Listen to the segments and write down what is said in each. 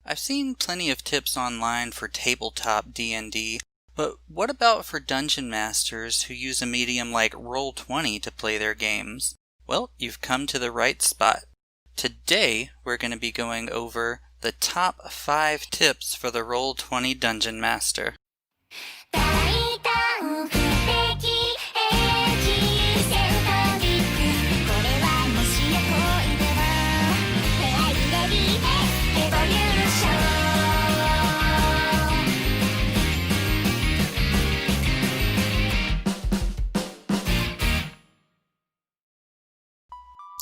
I've seen plenty of tips online for tabletop D&D, but what about for dungeon masters who use a medium like Roll20 to play their games? Well, you've come to the right spot. Today, we're going to be going over the top 5 tips for the Roll20 Dungeon Master.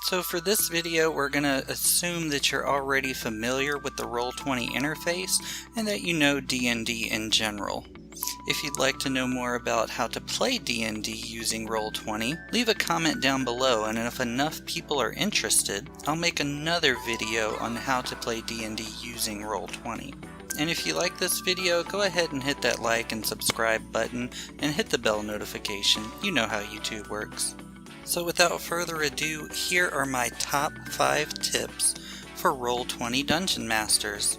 So for this video, we're going to assume that you're already familiar with the Roll20 interface and that you know D&D in general. If you'd like to know more about how to play D&D using Roll20, leave a comment down below, and if enough people are interested, I'll make another video on how to play D&D using Roll20. And if you like this video, go ahead and hit that like and subscribe button and hit the bell notification. You know how YouTube works. So without further ado, here are my top 5 tips for Roll20 Dungeon Masters.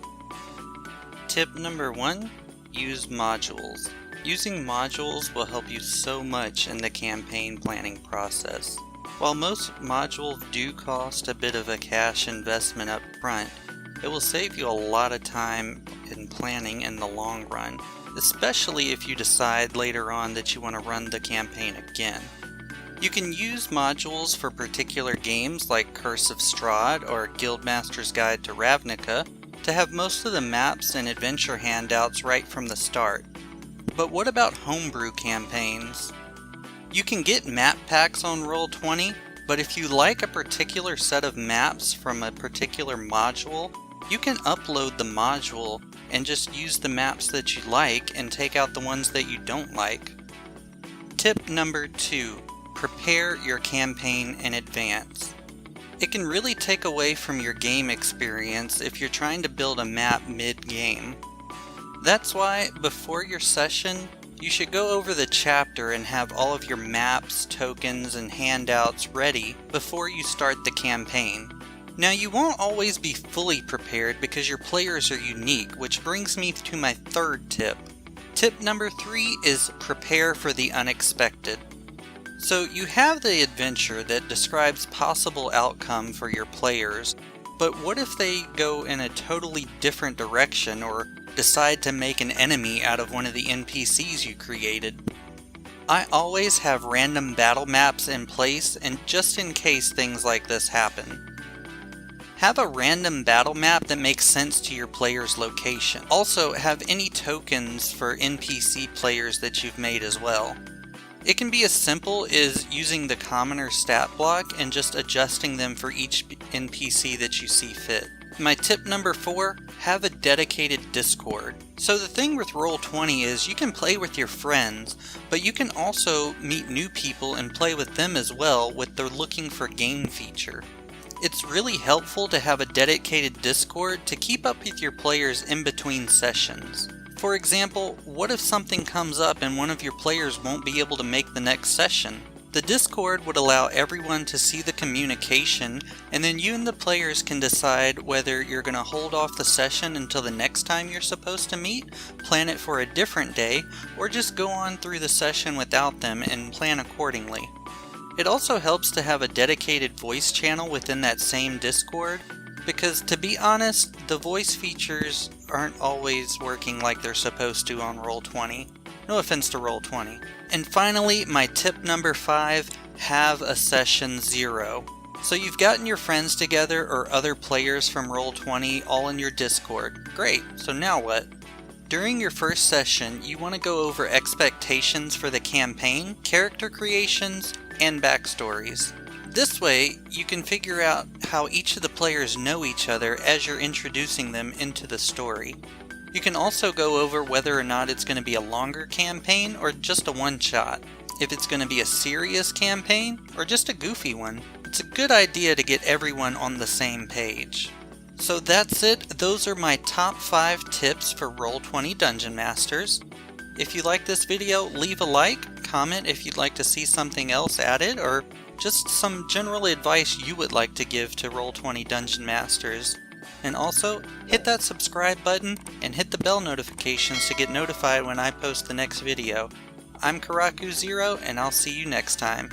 Tip number 1, use modules. Using modules will help you so much in the campaign planning process. While most modules do cost a bit of a cash investment up front, it will save you a lot of time in planning in the long run, especially if you decide later on that you want to run the campaign again. You can use modules for particular games like Curse of Strahd or Guildmaster's Guide to Ravnica to have most of the maps and adventure handouts right from the start. But what about homebrew campaigns? You can get map packs on Roll20, but if you like a particular set of maps from a particular module, you can upload the module and just use the maps that you like and take out the ones that you don't like. Tip number 2. Prepare your campaign in advance. It can really take away from your game experience if you're trying to build a map mid-game. That's why, before your session, you should go over the chapter and have all of your maps, tokens, and handouts ready before you start the campaign. Now, you won't always be fully prepared because your players are unique, which brings me to my 3rd tip. Tip number 3 is prepare for the unexpected. So you have the adventure that describes possible outcome for your players, but what if they go in a totally different direction or decide to make an enemy out of one of the NPCs you created? I always have random battle maps in place, and just in case things like this happen. Have a random battle map that makes sense to your player's location. Also, have any tokens for NPC players that you've made as well. It can be as simple as using the commoner stat block and just adjusting them for each NPC that you see fit. My tip number 4, have a dedicated Discord. So the thing with Roll20 is you can play with your friends, but you can also meet new people and play with them as well with the looking for game feature. It's really helpful to have a dedicated Discord to keep up with your players in between sessions. For example, what if something comes up and one of your players won't be able to make the next session? The Discord would allow everyone to see the communication, and then you and the players can decide whether you're going to hold off the session until the next time you're supposed to meet, plan it for a different day, or just go on through the session without them and plan accordingly. It also helps to have a dedicated voice channel within that same Discord, because to be honest, the voice features aren't always working like they're supposed to on Roll20. No offense to Roll20. And finally, my tip number 5, have a session 0. So you've gotten your friends together or other players from Roll20 all in your Discord. Great, so now what? During your first session, you want to go over expectations for the campaign, character creations, and backstories. This way, you can figure out how each of the players know each other as you're introducing them into the story. You can also go over whether or not it's going to be a longer campaign or just a one-shot, if it's going to be a serious campaign or just a goofy one. It's a good idea to get everyone on the same page. So that's it. Those are my top 5 tips for Roll20 Dungeon Masters. If you like this video, leave a like, comment if you'd like to see something else added, or just some general advice you would like to give to Roll20 Dungeon Masters. And also, hit that subscribe button and hit the bell notifications to get notified when I post the next video. I'm Kurraku0, and I'll see you next time.